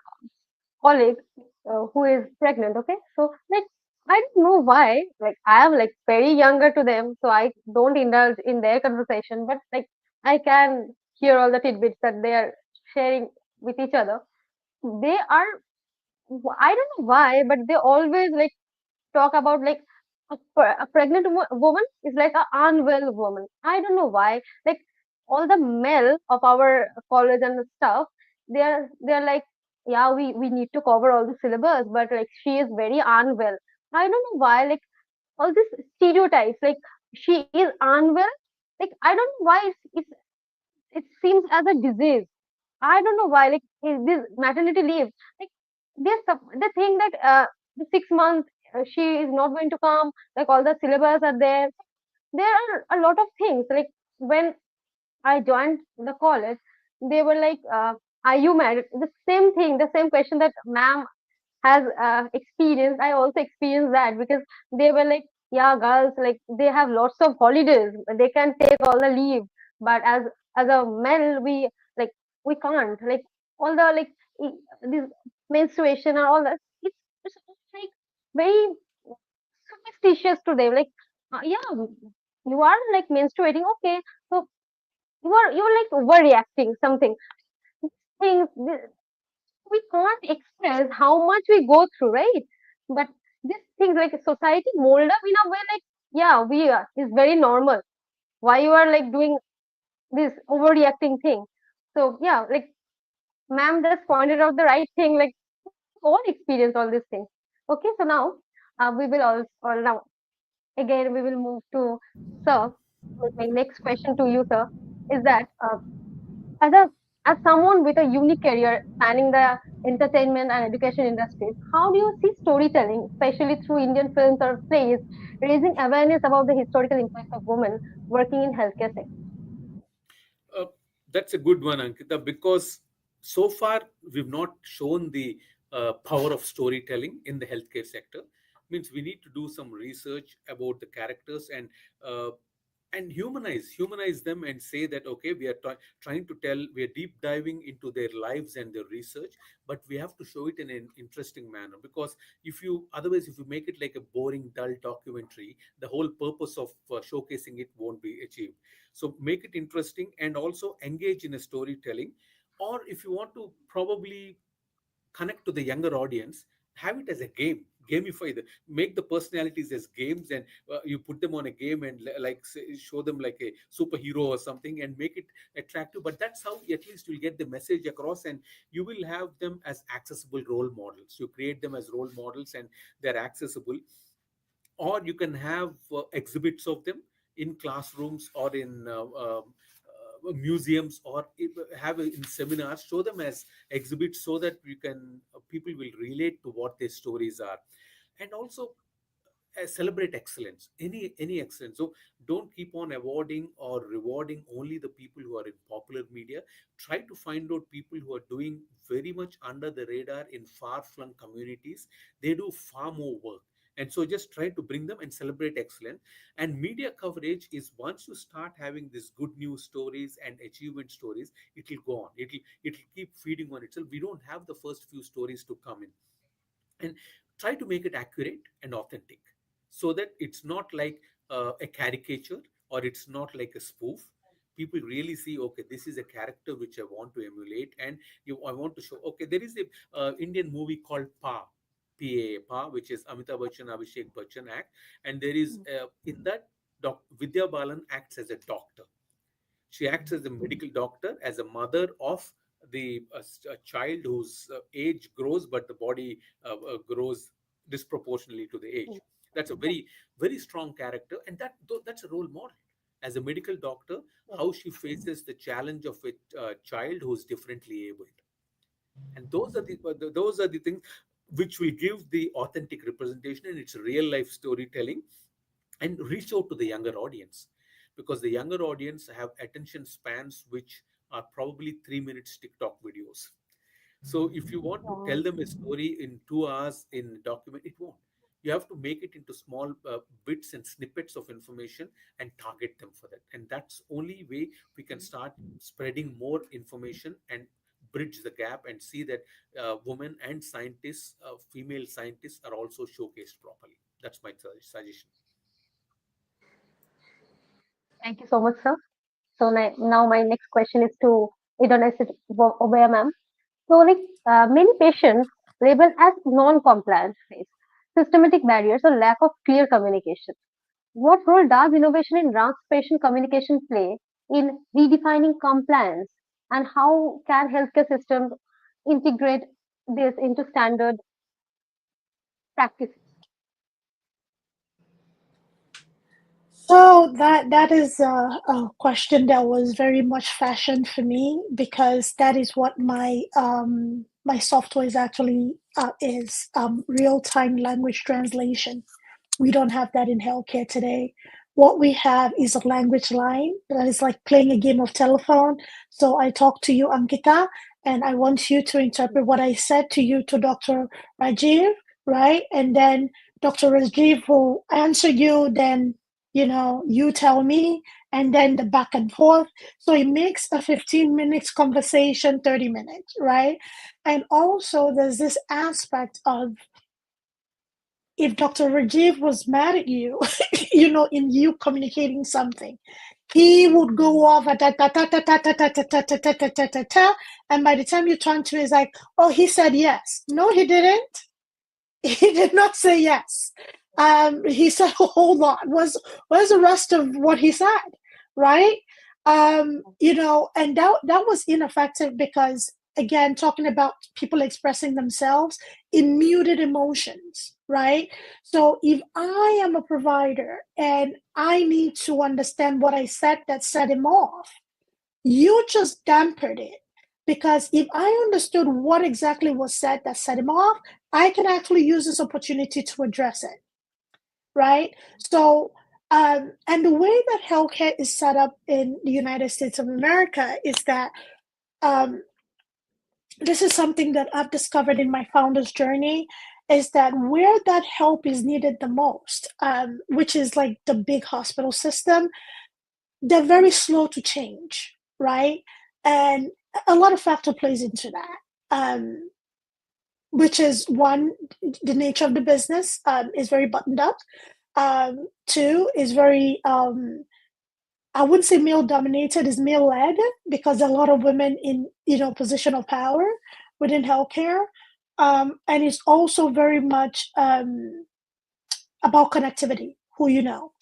colleague who is pregnant. Okay. So like I don't know why. Like I am like very younger to them, so I don't indulge in their conversation. But like I can hear all the tidbits that they are sharing with each other. They are, I don't know why, but they always like talk about like a pregnant woman is like a unwell woman. I don't know why. Like all the male of our college and stuff, they're like, yeah, we need to cover all the syllabus, but like she is very unwell. I don't know why. Like all these stereotypes, like she is unwell. Like I don't know why it seems as a disease. I don't know why. Like this maternity leave, like they think that the 6 months she is not going to come. Like all the syllabus are there. There are a lot of things. Like when I joined the college, they were like, "Are you married?" The same thing, the same question that ma'am has experienced. I also experienced that because they were like, yeah, girls, like they have lots of holidays, they can take all the leave, but as a male, like we can't. Like all the like this menstruation and all that, it's like very superstitious to them. Like yeah, you are like menstruating, okay, so you're like overreacting something things. We can't express how much we go through, right? But these things like society mold up in a way like, yeah, we are. It's very normal. Why you are like doing this overreacting thing? So yeah, like ma'am just pointed out the right thing. Like all experience all these things. Okay, so now we will all now again we will move to sir. Like, my next question to you, sir, is that as a as someone with a unique career spanning the entertainment and education industries, how do you see storytelling, especially through Indian films or plays, raising awareness about the historical impact of women working in healthcare sector? Uh, that's a good one, Ankita, because so far we've not shown the power of storytelling in the healthcare sector. Means we need to do some research about the characters uh, and humanize them and say that okay, we are trying to tell, we are deep diving into their lives and their research, but we have to show it in an interesting manner, because if you otherwise if you make it like a boring dull documentary, the whole purpose of showcasing it won't be achieved. So make it interesting and also engage in a storytelling. Or if you want to probably connect to the younger audience, have it as a game. gamify the, make the personalities as games, and you put them on a game and like say, show them like a superhero or something and make it attractive. But that's how at least you'll get the message across, and you will have them as accessible role models. You create them as role models and they're accessible. Or you can have exhibits of them in classrooms or in museums, or have in seminars, show them as exhibits so that you can people will relate to what their stories are. And also celebrate excellence, any excellence. So don't keep on awarding or rewarding only the people who are in popular media. Try to find out people who are doing very much under the radar in far flung communities. They do far more work, and so just try to bring them and celebrate excellence. And media coverage is, once you start having these good news stories and achievement stories, it will go on, it'll keep feeding on itself. We don't have the first few stories to come in. And try to make it accurate and authentic, so that it's not like a caricature, or it's not like a spoof. People really see, okay, this is a character which I want to emulate, and I want to show. Okay, there is a Indian movie called Pa, which is Amitabh Bachchan, Abhishek Bachchan act. And there is in that, Vidya Balan acts as a doctor. She acts as a medical doctor, as a mother of a child whose age grows, but the body grows disproportionately to the age. That's a very, very strong character, and that's a role model. As a medical doctor, how she faces the challenge of a child who's differently abled. And those are the things which will give the authentic representation, and it's real life storytelling, and reach out to the younger audience, because the younger audience have attention spans which are probably 3 minutes TikTok videos. So if you want to tell them a story in 2 hours in document, it won't. You have to make it into small bits and snippets of information and target them for that. And that's only way we can start spreading more information and bridge the gap, and see that women and scientists, female scientists, are also showcased properly. That's my suggestion. Thank you so much, sir. So now my next question is to Idongesit Obeya ma'am. So like many patients labeled as non-compliant face systematic barriers or lack of clear communication. What role does innovation in trans-patient communication play in redefining compliance, and how can healthcare systems integrate this into standard practices? So that is a question that was very much fashioned for me, because that is what my software is actually is real time language translation. We don't have that in healthcare today. What we have is a language line that is like playing a game of telephone. So I talk to you, Ankita, and I want you to interpret what I said to you to Dr. Rajeev, right? And then Dr. Rajeev will answer you, then you tell me, and then the back and forth. So it makes a 15 minutes conversation 30 minutes, right? And also there's this aspect of, if Dr. Rajiv was mad at you, in you communicating something, he would go off at ta ta ta ta ta ta ta ta ta ta ta ta ta ta ta, and by the time you turn to him, it's like, oh, he said yes. No, he didn't. He did not say yes. He said, oh, hold on, where's the rest of what he said, right? And that was ineffective, because again, talking about people expressing themselves in muted emotions, right? So if I am a provider and I need to understand what I said that set him off, you just dampened it. Because if I understood what exactly was said that set him off, I can actually use this opportunity to address it, right? So, and the way that healthcare is set up in the United States of America is that this is something that I've discovered in my founder's journey, is that where that help is needed the most, which is like the big hospital system, they're very slow to change, right? And a lot of factor plays into that, which is one, the nature of the business is very buttoned up. Two is very, I wouldn't say male dominated, is male led, because a lot of women in position of power within healthcare. And it's also very much about connectivity, who you know.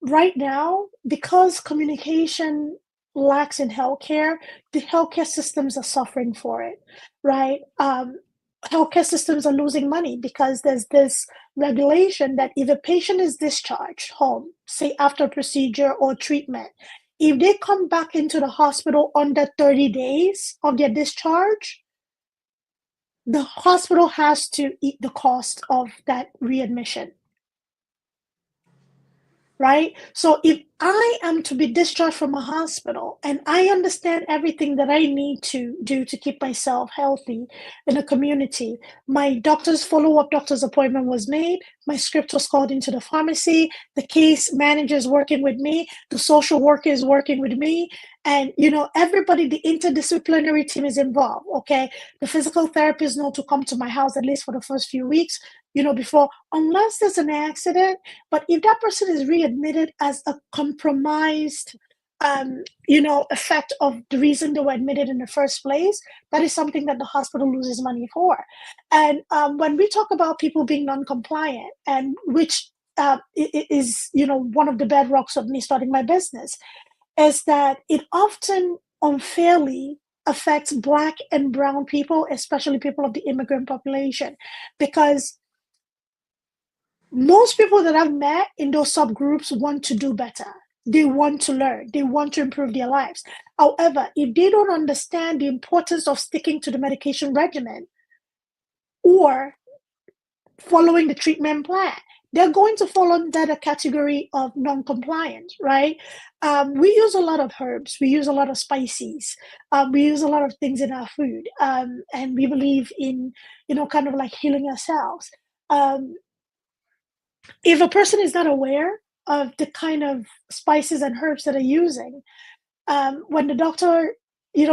Right now, because communication lacks in healthcare, the healthcare systems are suffering for it, right? Healthcare systems are losing money because there's this regulation that if a patient is discharged home, say after procedure or treatment, if they come back into the hospital under 30 days of their discharge, the hospital has to eat the cost of that readmission, right? So if I am to be discharged from a hospital and I understand everything that I need to do to keep myself healthy in a community, my doctor's follow-up doctor's appointment was made, my script was called into the pharmacy, the case manager is working with me, the social worker is working with me, and everybody, the interdisciplinary team is involved. Okay, the physical therapists know to come to my house at least for the first few weeks, before, unless there's an accident. But if that person is readmitted as a compromised, effect of the reason they were admitted in the first place, that is something that the hospital loses money for. And when we talk about people being non-compliant, and which is, one of the bedrocks of me starting my business, is that it often unfairly affects Black and brown people, especially people of the immigrant population, because most people that I've met in those subgroups want to do better. They want to learn. They want to improve their lives. However, if they don't understand the importance of sticking to the medication regimen or following the treatment plan, they're going to fall under the category of non-compliant, right? We use a lot of herbs. We use a lot of spices. We use a lot of things in our food. And we believe in, kind of like healing ourselves. If a person is not aware of the kind of spices and herbs that are using, when the doctor,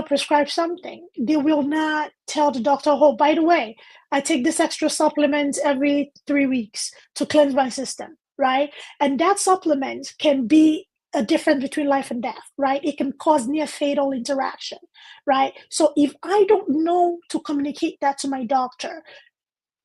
prescribes something, they will not tell the doctor, oh, by the way, I take this extra supplement every 3 weeks to cleanse my system, right? And that supplement can be a difference between life and death, right? It can cause near fatal interaction, right? So if I don't know to communicate that to my doctor,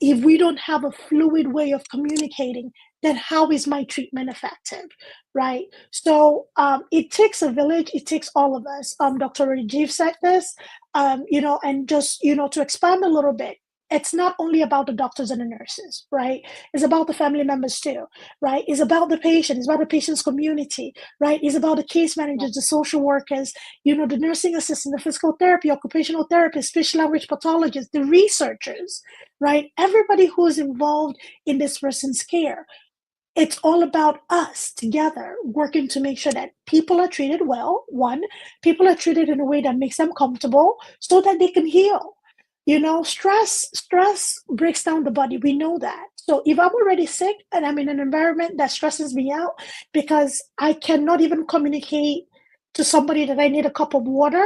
if we don't have a fluid way of communicating, then how is my treatment effective, right? So it takes a village. It takes all of us. Dr. Rajeev said this, and just, to expand a little bit, it's not only about the doctors and the nurses, right? It's about the family members too, right? It's about the patient. It's about the patient's community, right? It's about the case managers, the social workers, the nursing assistant, the physical therapy, occupational therapist, speech language pathologists, the researchers, right? Everybody who is involved in this person's care. It's all about us together working to make sure that people are treated well. One, people are treated in a way that makes them comfortable so that they can heal. Stress breaks down the body. We know that. So if I'm already sick and I'm in an environment that stresses me out because I cannot even communicate to somebody that I need a cup of water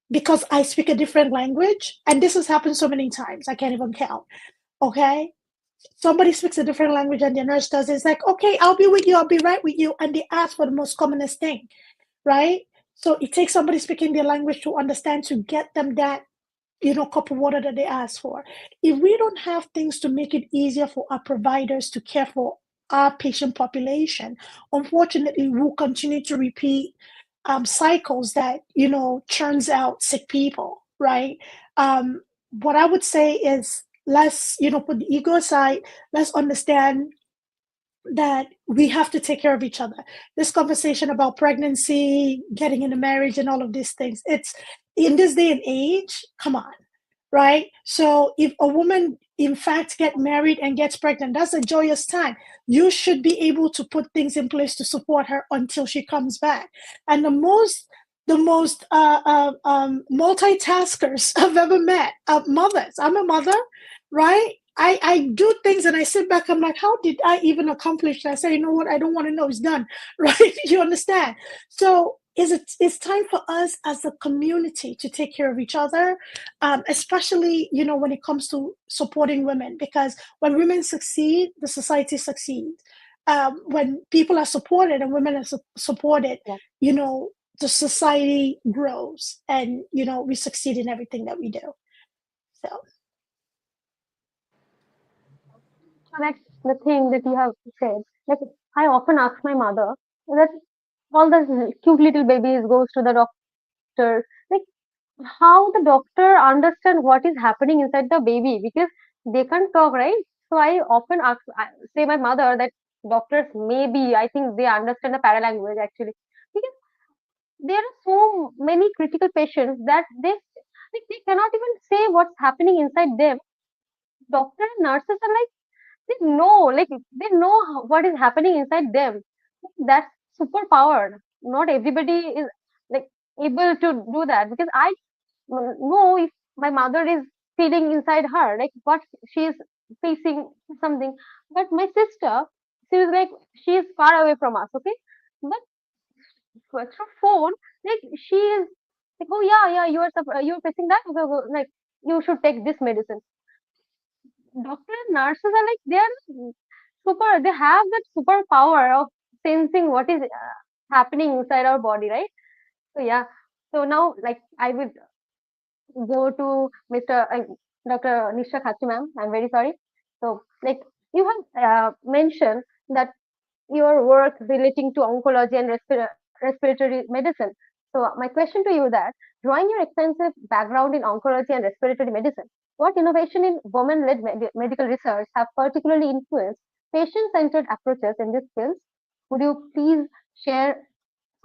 because I speak a different language, and this has happened so many times, I can't even count. Okay? Somebody speaks a different language and the nurse does it. It's like, okay, I'll be with you. I'll be right with you. And they ask for the most commonest thing, right? So it takes somebody speaking their language to understand, to get them that, cup of water that they ask for. If we don't have things to make it easier for our providers to care for our patient population, unfortunately, we'll continue to repeat cycles that, churns out sick people, right? What I would say is, let's, put the ego aside. Let's understand that we have to take care of each other. This conversation about pregnancy, getting into marriage, and all of these things, it's in this day and age, come on, right? So if a woman, in fact, get married and gets pregnant, that's a joyous time. You should be able to put things in place to support her until she comes back. And the most multitaskers I've ever met are mothers. I'm a mother, right? I do things and I sit back, I'm like, how did I even accomplish that? I say, you know what, I don't want to know, it's done, right? You understand? So it's time for us as a community to take care of each other, especially, when it comes to supporting women, because when women succeed, the society succeeds. When people are supported and women are supported, the society grows, and we succeed in everything that we do. So So like the thing that you have said, like I often ask my mother that all the cute little babies goes to the doctor, like how the doctor understand what is happening inside the baby because they can't talk, right? So I often say my mother that doctors maybe I think they understand the paralanguage actually because there are so many critical patients that they cannot even say what's happening inside them. Doctor and nurses are like they know what is happening inside them. That's superpowered. Not everybody is like able to do that because I know if my mother is feeling inside her like what she is facing something, but my sister, she is like she is far away from us, okay, but through phone, like she is like, oh yeah, you're facing that, okay, like you should take this medicine. Doctor and nurses are like they are super, they have that superpower of sensing what is happening inside our body, right? So yeah, so now like I would go to Mr. Dr. Nishtha Khatri ma'am. I'm very sorry. So like you have mentioned that your work relating to oncology and respiratory medicine. So my question to you that drawing your extensive background in oncology and respiratory medicine, what innovation in women-led medical research have particularly influenced patient-centered approaches in these fields? Would you please share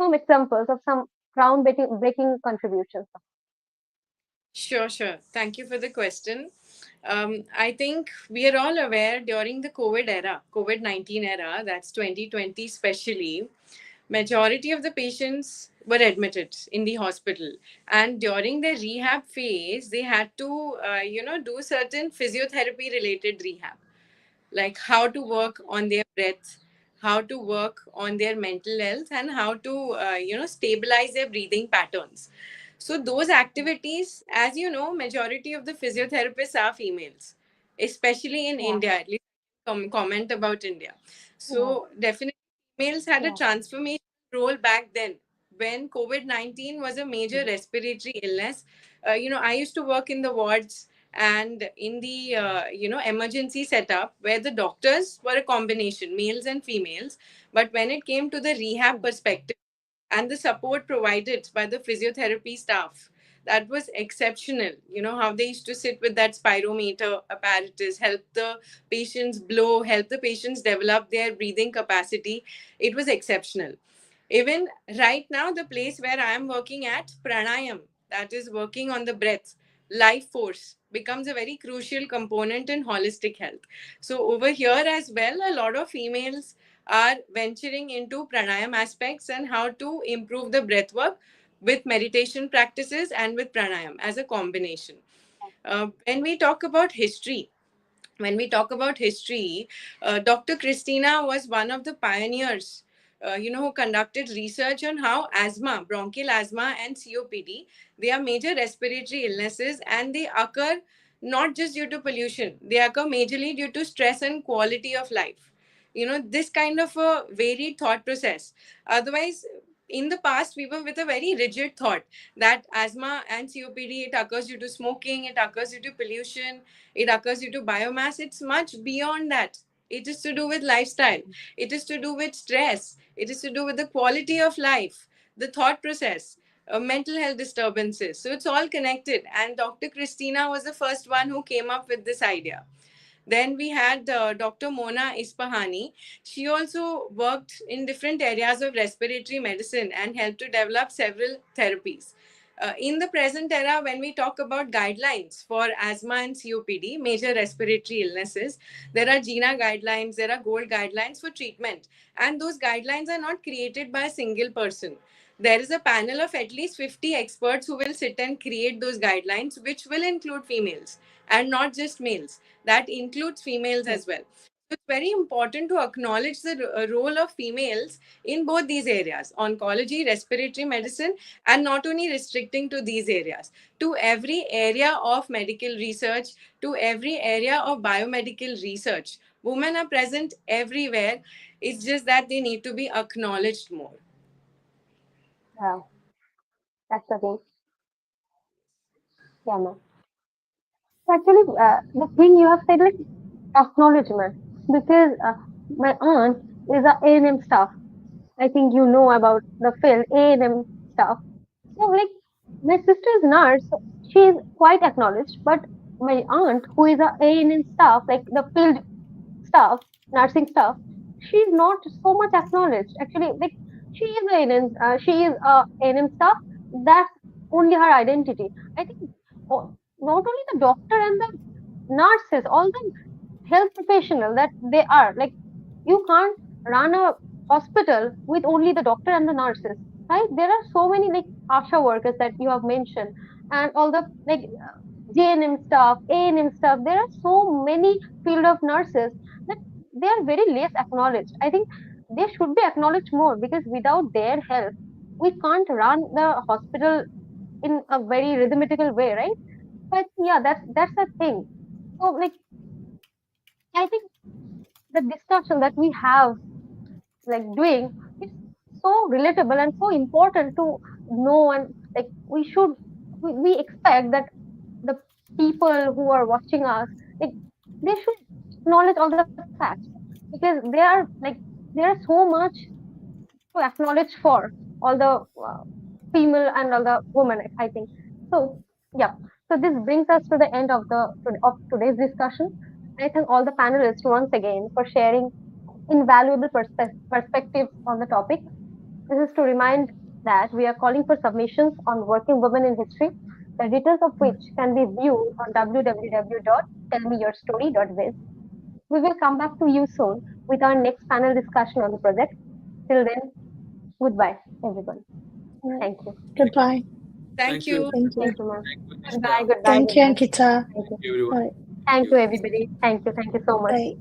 some examples of some groundbreaking breaking contributions? Sure, sure. Thank you for the question. I think we are all aware during the COVID era, COVID 19 era, that's 2020 especially, majority of the patients were admitted in the hospital. And during their rehab phase, they had to, do certain physiotherapy related rehab, like how to work on their breath, how to work on their mental health, and how to stabilize their breathing patterns. So those activities, as you know, majority of the physiotherapists are females, especially in Yeah, India. At least comment about India. yeah, So definitely females had a yeah, transformation role back then when COVID-19 was a major mhm, respiratory illness. I used to work in the wards and in the emergency setup where the doctors were a combination males and females, but when it came to the rehab mhm, perspective and the support provided by the physiotherapy staff, that was exceptional. You know how they used to sit with that spirometer apparatus, help the patients blow, help the patients develop their breathing capacity. It was exceptional. Even right now, the place where I am working at, pranayam, that is working on the breath, life force, becomes a very crucial component in holistic health. So, over here as well, a lot of females are venturing into pranayam aspects and how to improve the breath work with meditation practices and with pranayam as a combination. When we talk about history, Dr. Christina was one of the pioneers, who conducted research on how asthma, bronchial asthma, and COPD, they are major respiratory illnesses, and they occur not just due to pollution; they occur majorly due to stress and quality of life. This kind of a varied thought process. Otherwise, in the past, we were with a very rigid thought that asthma and COPD, it occurs due to smoking, it occurs due to pollution, it occurs due to biomass. It's much beyond that. It is to do with lifestyle, it is to do with stress, it is to do with the quality of life, the thought process, mental health disturbances. So it's all connected, and Dr. Christina was the first one who came up with this idea. Then we had Dr. Mona Ispahani. She also worked in different areas of respiratory medicine and helped to develop several therapies. In the present era, when we talk about guidelines for asthma and COPD, major respiratory illnesses, there are GINA guidelines, there are gold guidelines for treatment. And those guidelines are not created by a single person. There is a panel of at least 50 experts who will sit and create those guidelines, which will include females and not just males. That includes females mhm. as well. So it's very important to acknowledge the role of females in both these areas, oncology, respiratory medicine, and not only restricting to these areas, to every area of medical research, to every area of biomedical research. Women are present everywhere. It's just that they need to be acknowledged more. Yeah, that's the thing. Yeah, ma'am. So actually, the thing you have said, like acknowledgement. because my aunt is a A&M staff. I think you know about the field A&M staff. So like my sister is nurse, so she is quite acknowledged, but my aunt who is a A&M staff, like the field staff, nursing staff, she's not so much acknowledged. Actually, like she is a A&M staff. That's only her identity. I think not only the doctor and the nurses, all the health professional that they are, like you can't run a hospital with only the doctor and the nurses, right? There are so many like ASHA workers that you have mentioned, and all the like JNM staff, ANM staff. There are so many field of nurses that they are very less acknowledged. I think they should be acknowledged more because without their help, we can't run the hospital in a very rhythmical way, right? But yeah, that's the thing. So like I think the discussion that we have like doing is so relatable and so important to know, and like we expect that the people who are watching us, like they should acknowledge all the facts because they are like there are so much to acknowledge for all the female and all the women, I think. So yeah, so this brings us to the end of of today's discussion. I thank all the panelists once again for sharing invaluable perspectives on the topic. This is to remind that we are calling for submissions on working women in history, the details of which can be viewed on www.tellmeyourstory.biz. We will come back to you soon with our next panel discussion on the project. Till then, goodbye, everyone. Thank you. Goodbye. Thank you. Thank you. Thank you, ma'am. Thank you, Goodbye, Nishtha. goodbye, Thank you, goodbye. Ankita. Thank you. Everyone. Bye. Thank you, everybody. Thank you. Thank you so much. Bye.